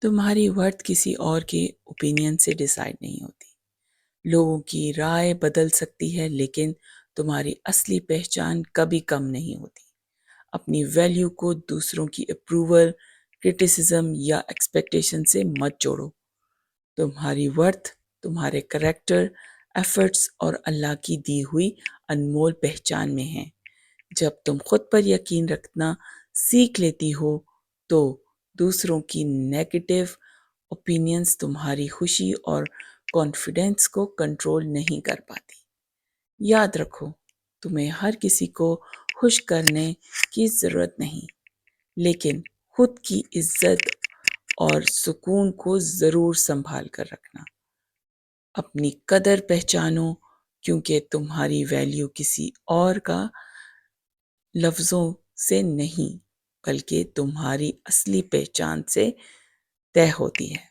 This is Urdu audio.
تمہاری ورتھ کسی اور کے اوپینین سے ڈیسائیڈ نہیں ہوتی۔ لوگوں کی رائے بدل سکتی ہے لیکن تمہاری اصلی پہچان کبھی کم نہیں ہوتی۔ اپنی ویلیو کو دوسروں کی اپروول، کرٹیسزم یا ایکسپیکٹیشن سے مت جوڑو۔ تمہاری ورتھ تمہارے کریکٹر، ایفرٹس اور اللہ کی دی ہوئی انمول پہچان میں ہے۔ جب تم خود پر یقین رکھنا سیکھ لیتی ہو تو دوسروں کی نیگیٹو اوپینینز تمہاری خوشی اور کانفیڈنس کو کنٹرول نہیں کر پاتی۔ یاد رکھو، تمہیں ہر کسی کو خوش کرنے کی ضرورت نہیں، لیکن خود کی عزت اور سکون کو ضرور سنبھال کر رکھنا۔ اپنی قدر پہچانو، کیونکہ تمہاری ویلیو کسی اور کا لفظوں سے نہیں بلکہ تمہاری اصلی پہچان سے طے ہوتی ہے۔